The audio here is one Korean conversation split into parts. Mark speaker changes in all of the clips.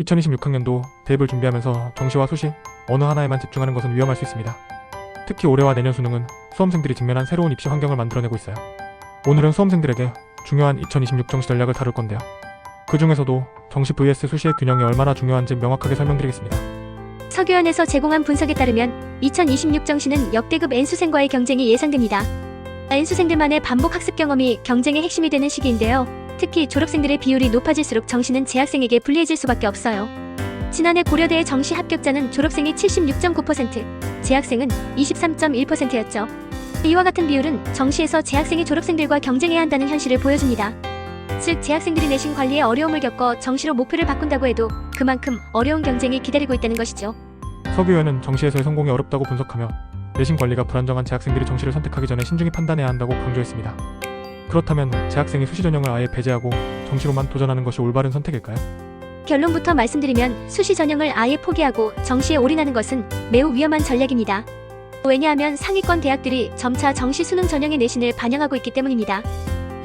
Speaker 1: 2026학년도 대입을 준비하면서 정시와 수시 어느 하나에만 집중하는 것은 위험할 수 있습니다. 특히 올해와 내년 수능은 수험생들이 직면한 새로운 입시 환경을 만들어내고 있어요. 오늘은 수험생들에게 중요한 2026 정시 전략을 다룰 건데요. 그 중에서도 정시 vs 수시의 균형이 얼마나 중요한지 명확하게 설명드리겠습니다.
Speaker 2: 서교연에서 제공한 분석에 따르면 2026 정시는 역대급 N수생과의 경쟁이 예상됩니다. N수생들만의 반복 학습 경험이 경쟁의 핵심이 되는 시기인데요. 특히 졸업생들의 비율이 높아질수록 정시는 재학생에게 불리해질 수밖에 없어요. 지난해 고려대의 정시 합격자는 졸업생이 76.9%, 재학생은 23.1%였죠. 이와 같은 비율은 정시에서 재학생이 졸업생들과 경쟁해야 한다는 현실을 보여줍니다. 즉, 재학생들이 내신 관리에 어려움을 겪어 정시로 목표를 바꾼다고 해도 그만큼 어려운 경쟁이 기다리고 있다는 것이죠.
Speaker 1: 서교연은 정시에서의 성공이 어렵다고 분석하며 내신 관리가 불안정한 재학생들이 정시를 선택하기 전에 신중히 판단해야 한다고 강조했습니다. 그렇다면 재학생이 수시 전형을 아예 배제하고 정시로만 도전하는 것이 올바른 선택일까요?
Speaker 2: 결론부터 말씀드리면 수시 전형을 아예 포기하고 정시에 올인하는 것은 매우 위험한 전략입니다. 왜냐하면 상위권 대학들이 점차 정시 수능 전형의 내신을 반영하고 있기 때문입니다.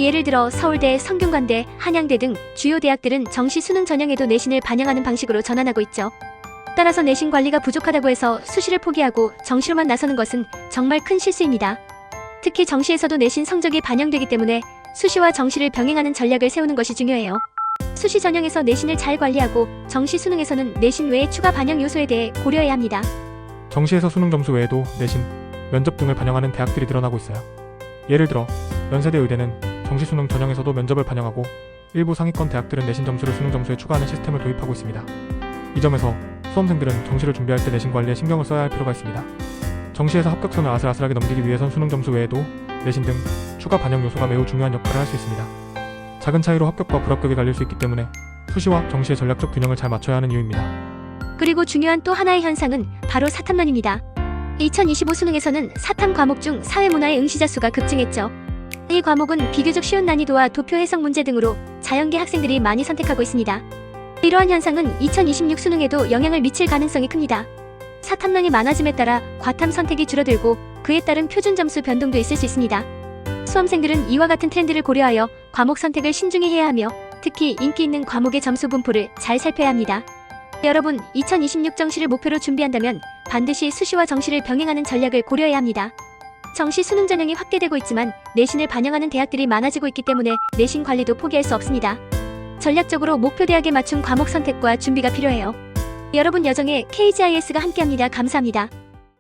Speaker 2: 예를 들어 서울대, 성균관대, 한양대 등 주요 대학들은 정시 수능 전형에도 내신을 반영하는 방식으로 전환하고 있죠. 따라서 내신 관리가 부족하다고 해서 수시를 포기하고 정시로만 나서는 것은 정말 큰 실수입니다. 특히 정시에서도 내신 성적이 반영되기 때문에 수시와 정시를 병행하는 전략을 세우는 것이 중요해요. 수시 전형에서 내신을 잘 관리하고 정시 수능에서는 내신 외의 추가 반영 요소에 대해 고려해야 합니다.
Speaker 1: 정시에서 수능 점수 외에도 내신, 면접 등을 반영하는 대학들이 늘어나고 있어요. 예를 들어 연세대 의대는 정시 수능 전형에서도 면접을 반영하고 일부 상위권 대학들은 내신 점수를 수능 점수에 추가하는 시스템을 도입하고 있습니다. 이 점에서 수험생들은 정시를 준비할 때 내신 관리에 신경을 써야 할 필요가 있습니다. 정시에서 합격선을 아슬아슬하게 넘기기 위해선 수능 점수 외에도 내신 등 추가 반영 요소가 매우 중요한 역할을 할 수 있습니다. 작은 차이로 합격과 불합격이 갈릴 수 있기 때문에 수시와 정시의 전략적 균형을 잘 맞춰야 하는 이유입니다.
Speaker 2: 그리고 중요한 또 하나의 현상은 바로 사탐론입니다. 2025 수능에서는 사탐 과목 중 사회문화의 응시자 수가 급증했죠. 이 과목은 비교적 쉬운 난이도와 도표 해석 문제 등으로 자연계 학생들이 많이 선택하고 있습니다. 이러한 현상은 2026 수능에도 영향을 미칠 가능성이 큽니다. 사탐론이 많아짐에 따라 과탐 선택이 줄어들고 그에 따른 표준 점수 변동도 있을 수 있습니다. 수험생들은 이와 같은 트렌드를 고려하여 과목 선택을 신중히 해야 하며 특히 인기 있는 과목의 점수 분포를 잘 살펴야 합니다. 여러분, 2026 정시를 목표로 준비한다면 반드시 수시와 정시를 병행하는 전략을 고려해야 합니다. 정시 수능 전형이 확대되고 있지만 내신을 반영하는 대학들이 많아지고 있기 때문에 내신 관리도 포기할 수 없습니다. 전략적으로 목표 대학에 맞춘 과목 선택과 준비가 필요해요. 여러분 여정에 KGIS가 함께합니다. 감사합니다.